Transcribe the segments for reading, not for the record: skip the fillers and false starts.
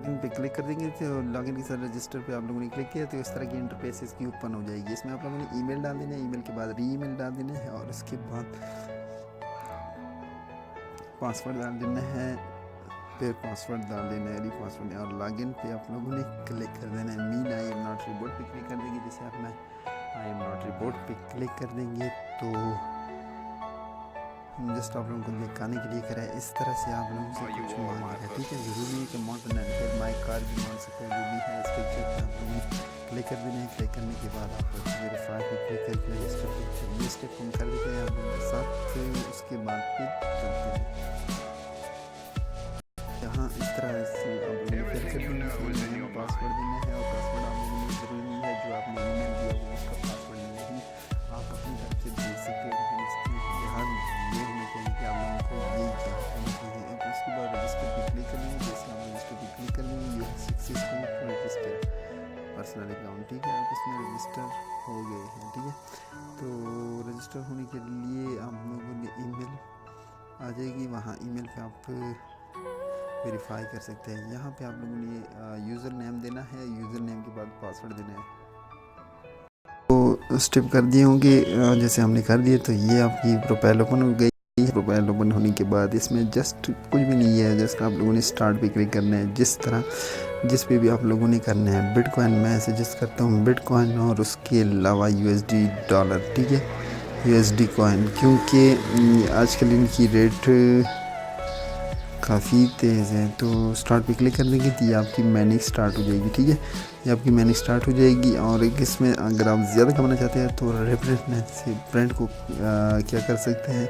Login पे click कर देंगे तो लॉगिन के साथ रजिस्टर पे आप लोगों ने क्लिक किया तो इस तरह की इंटरफेस इसकी ओपन हो जाएगी। इसमें आप लोगों ने ईमेल डाल देना है, ईमेल के बाद री ईमेल डाल देना है और उसके बाद पासवर्ड डाल देना है, फिर पासवर्ड डाल देना है, री पासवर्ड, और लॉगिन पे आप लोगों ने क्लिक कर देना है। Mean I am not report पे क्लिक कर देंगे। जैसे आप मैं आई एम नॉट रिपोर्ट पे क्लिक कर देंगे तो जस्ट आप लोगों को दिखाने के लिए करा है। इस तरह से आप लोगों से कुछ मांगेगा, ठीक है। ज़रूरी है कि अमाउंट ना फिर माई कार भी मांग सकते हैं, जो भी है। इस पिक्चर पर आप लोगों ने क्लिक कर देना है। क्लिक करने के बाद आप वेरीफाई पे क्लिक करके रजिस्टर पे ये स्टेप हम कर देते हैं आप लोगों के साथ। उसके बाद फिर चलते हैं यहाँ इस तरह से आप लोगों ने फिर कर देना है, पासवर्ड देना है। और पासवर्ड आप लोगों ने ज़रूरी है जो आपने ईमेल दिया वो उसका पासवर्ड नहीं आप अपनी तरफ से दे सकते हैं, लेकिन इसकी ध्यान ये होना चाहिए कि आप लोगों को ये चाहिए। अब उसके बाद रजिस्टर पे क्लिक कर लेंगे। जैसे आप रजिस्टर पे क्लिक कर लेंगे ये सक्सेसफुल रजिस्टर पर्सनल अकाउंट, ठीक है। आप इसमें रजिस्टर हो गए हैं, ठीक है। तो रजिस्टर होने के लिए आप लोगों ने ईमेल आ जाएगी, वहाँ ईमेल पे आप वेरीफाई कर सकते हैं। यहाँ पे आप लोगों ने यूज़र नेम देना है, यूज़र नेम के बाद पासवर्ड देना है। तो स्टेप कर दिए होंगे, जैसे हमने कर दिए तो ये आपकी प्रोफाइल ओपन हो गई। प्रोफाइल ओपन होने के बाद इसमें जस्ट कुछ भी नहीं है, जस्ट आप लोगों ने स्टार्ट पे क्लिक करना है। जिस पे भी आप लोगों ने करना है। बिटकॉइन मैं सजेस्ट करता हूँ बिटकॉइन, और उसके अलावा यूएसडी डॉलर, ठीक है, यूएसडी कॉइन, क्योंकि आजकल इनकी रेट काफ़ी तेज़ है। तो स्टार्ट पे क्लिक कर देंगे तो ये आपकी माइनिंग स्टार्ट हो जाएगी, ठीक है। ये आपकी माइनिंग स्टार्ट हो जाएगी। और एक इसमें अगर आप ज़्यादा कमाना चाहते हैं तो रेफरेंस से ब्रांड को क्या कर सकते हैं,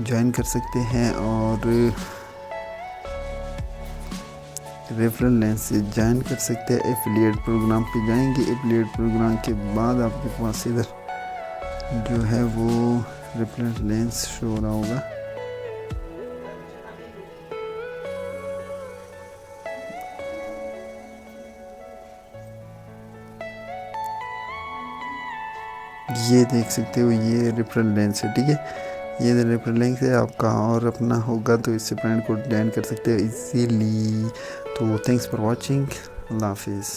ज्वाइन कर सकते हैं। और रेफरल लिंक से ज्वाइन कर सकते हैं। एफिलिएट प्रोग्राम पे जाएंगे। एफिलिएट प्रोग्राम के बाद आपके पास इधर जो है वो रेफरल लिंक शो हो रहा होगा। ये देख सकते हो ये रेफरल लिंक है, ठीक है। ये रेफरल लिंक है आपका, और अपना होगा तो इससे फ्रेंड को ज्वाइन कर सकते हो इजीली। तो थैंक्स फॉर वॉचिंग, अल्लाह हाफिज़।